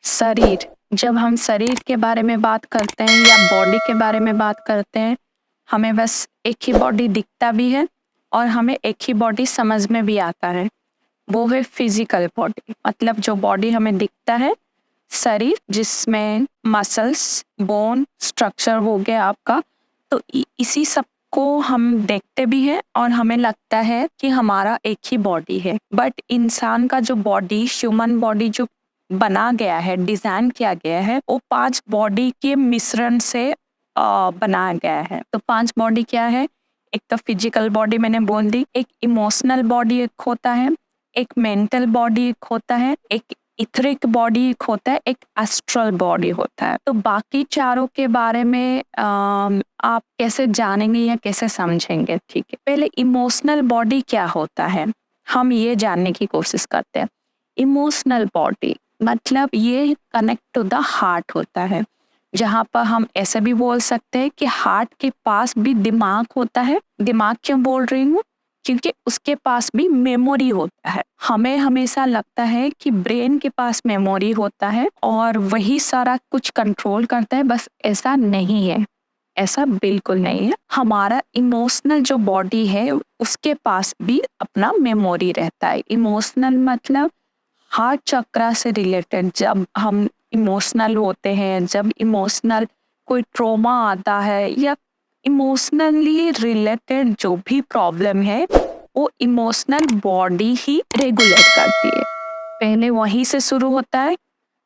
शरीर, जब हम शरीर के बारे में बात करते हैं या बॉडी के बारे में बात करते हैं, हमें बस एक ही बॉडी दिखता भी है और हमें एक ही बॉडी समझ में भी आता है, वो है फिजिकल बॉडी। मतलब जो बॉडी हमें दिखता है, शरीर जिसमें मसल्स, बोन, स्ट्रक्चर हो गया आपका, तो इसी सब को हम देखते भी हैं और हमें लगता है कि हमारा एक ही बॉडी है। बट इंसान का जो बॉडी, ह्यूमन बॉडी जो बना गया है, डिजाइन किया गया है, वो 5 बॉडी के मिश्रण से बनाया गया है। तो 5 बॉडी क्या है? एक तो फिजिकल बॉडी मैंने बोल दी, एक इमोशनल बॉडी एक होता है, एक मेंटल बॉडी एक होता है, एक इथरिक बॉडी एक होता है, एक एस्ट्रल बॉडी होता है। तो बाकी चारों के बारे में आप कैसे जानेंगे या कैसे समझेंगे? ठीक है, पहले इमोशनल बॉडी क्या होता है, हम ये जानने की कोशिश करते हैं। इमोशनल बॉडी मतलब ये कनेक्ट टू द हार्ट होता है, जहाँ पर हम ऐसे भी बोल सकते हैं कि हार्ट के पास भी दिमाग होता है। दिमाग क्यों बोल रही हूँ? क्योंकि उसके पास भी मेमोरी होता है। हमें हमेशा लगता है कि ब्रेन के पास मेमोरी होता है और वही सारा कुछ कंट्रोल करता है, बस ऐसा नहीं है। ऐसा बिल्कुल नहीं है। हमारा इमोशनल जो बॉडी है, उसके पास भी अपना मेमोरी रहता है। इमोशनल मतलब हार्ट चक्रा से रिलेटेड। जब हम इमोशनल होते हैं, जब इमोशनल कोई ट्रॉमा आता है या इमोशनली रिलेटेड जो भी प्रॉब्लम है, वो इमोशनल बॉडी ही रेगुलेट करती है। पहले वहीं से शुरू होता है।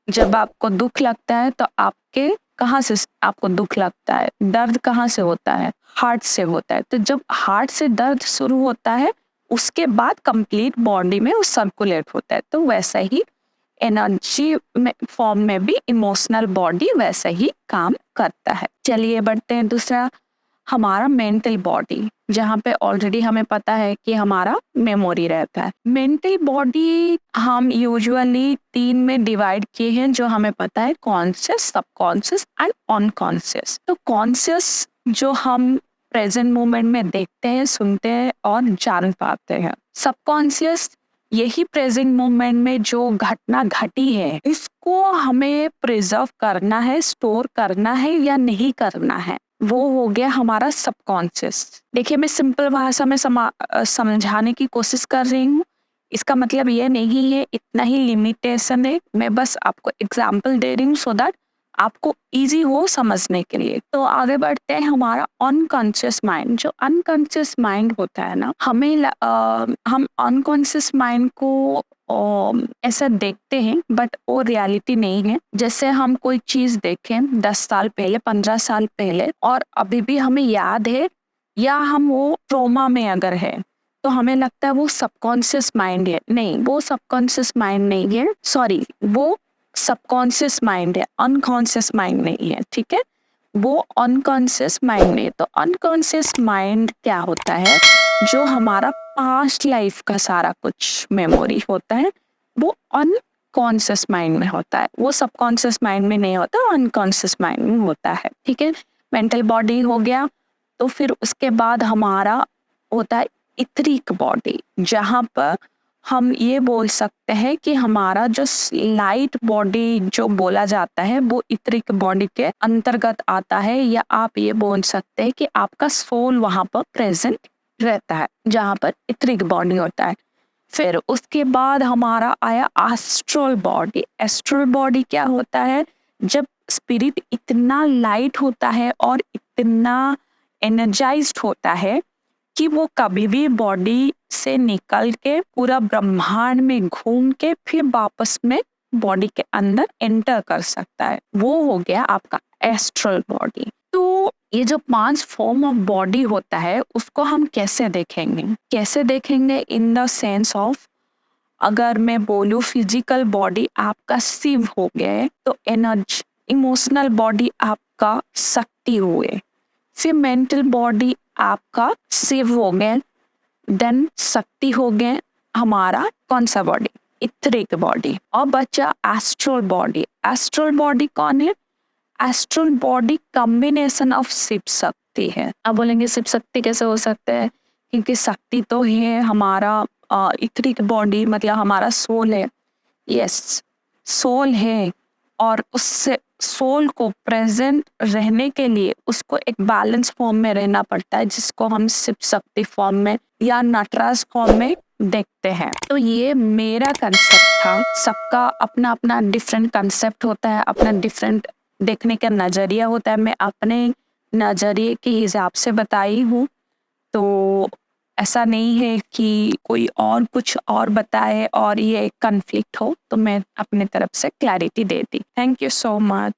जब आपको दुख लगता है तो आपके कहाँ से आपको दुख लगता है? दर्द कहाँ से होता है? हार्ट से होता है। तो जब हार्ट से दर्द शुरू होता है, उसके बाद कंप्लीट बॉडी में वो सर्कुलेट होता है। तो वैसा ही एनर्जी में फॉर्म में भी इमोशनल बॉडी वैसा ही काम करता है। चलिए बढ़ते हैं दूसरा, हमारा मेंटल बॉडी, जहाँ पे ऑलरेडी हमें पता है कि हमारा मेमोरी रहता है। मेंटल बॉडी हम यूजुअली 3 में डिवाइड किए हैं, जो हमें पता है, कॉन्शियस, सबकॉन्शियस एंड अनकॉन्शियस। तो कॉन्शियस जो हम प्रेजेंट मोमेंट में देखते हैं, सुनते हैं और जान पाते हैं। सबकॉन्शियस यही प्रेजेंट मोमेंट में जो घटना घटी है, इसको हमें प्रिजर्व करना है, स्टोर करना है या नहीं करना है, वो हो गया हमारा सबकॉन्शियस। देखिए, मैं सिंपल भाषा में समझाने की कोशिश कर रही हूँ। इसका मतलब ये नहीं है, इतना ही लिमिटेशन है। मैं बस आपको एग्जाम्पल दे रही हूँ सो दैट आपको इजी हो समझने के लिए। तो आगे बढ़ते हैं, हमारा अनकॉन्शियस माइंड। जो अनकॉन्शियस माइंड होता है ना, हम अनकॉन्शियस माइंड को ऐसा देखते हैं, बट वो रियलिटी नहीं है। जैसे हम कोई चीज देखें 10 साल पहले, 15 साल पहले, और अभी भी हमें याद है, या हम वो ट्रोमा में अगर है, तो हमें लगता है वो सबकॉन्शियस माइंड है। नहीं, वो सबकॉन्शियस माइंड नहीं है, सॉरी, वो सबकॉन्शियस माइंड है, अनकॉन्शियस माइंड नहीं है। ठीक है, वो अनकॉन्शियस माइंड नहीं है। तो अनकॉन्शियस माइंड क्या होता है? जो हमारा पास्ट लाइफ का सारा कुछ मेमोरी होता है, वो अनकॉन्शियस माइंड में होता है। वो सबकॉन्शियस माइंड में नहीं होता, अनकॉन्शियस माइंड में होता है। ठीक है, मेंटल बॉडी हो गया। तो फिर उसके बाद हमारा होता है इथरिक बॉडी, जहाँ पर हम ये बोल सकते हैं कि हमारा जो लाइट बॉडी जो बोला जाता है, वो इथरिक बॉडी के अंतर्गत आता है, या आप ये बोल सकते हैं कि आपका सोल वहां पर प्रेजेंट रहता है, जहाँ पर इथरिक बॉडी होता है। फिर उसके बाद हमारा आया एस्ट्रल बॉडी। एस्ट्रल बॉडी क्या होता है? जब स्पिरिट इतना लाइट होता है और इतना एनर्जाइज्ड होता है कि वो कभी भी बॉडी से निकल के पूरा ब्रह्मांड में घूम के फिर वापस में बॉडी के अंदर एंटर कर सकता है। वो हो गया आपका एस्ट्रल बॉडी। तो ये जो 5 फॉर्म ऑफ बॉडी होता है, उसको हम कैसे देखेंगे? कैसे देखेंगे इन द सेंस ऑफ, अगर मैं बोलूँ फिजिकल बॉडी आपका शिव हो गए, तो एनर्जी, इमोशनल बॉडी आपका शक्ति हुए, फिर मेंटल बॉडी आपका शिव हो गए, देन शक्ति हो गए हमारा कौन सा बॉडी? Etheric body. और बचा एस्ट्रल बॉडी। एस्ट्रल बॉडी कौन है? Astral body combination of Shiva Shakti है। अब बोलेंगे शिव शक्ति कैसे हो सकता है? क्योंकि शक्ति तो है हमारा, इथरिक बॉडी मतलब हमारा सोल है। यस, सोल है और उससे सोल को प्रेजेंट रहने के लिए उसको एक बैलेंस फॉर्म में रहना पड़ता है, जिसको हम शिव शक्ति फॉर्म में या नटराज फॉर्म में देखते हैं। तो ये मेरा कंसेप्ट था। सबका अपना अपना डिफरेंट कंसेप्ट होता है, अपना डिफरेंट देखने का नजरिया होता है। मैं अपने नजरिए के हिसाब से बताई हूँ, तो ऐसा नहीं है कि कोई और कुछ और बताए और ये कन्फ्लिक्ट हो, तो मैं अपने तरफ से clarity they the. Thank you so much.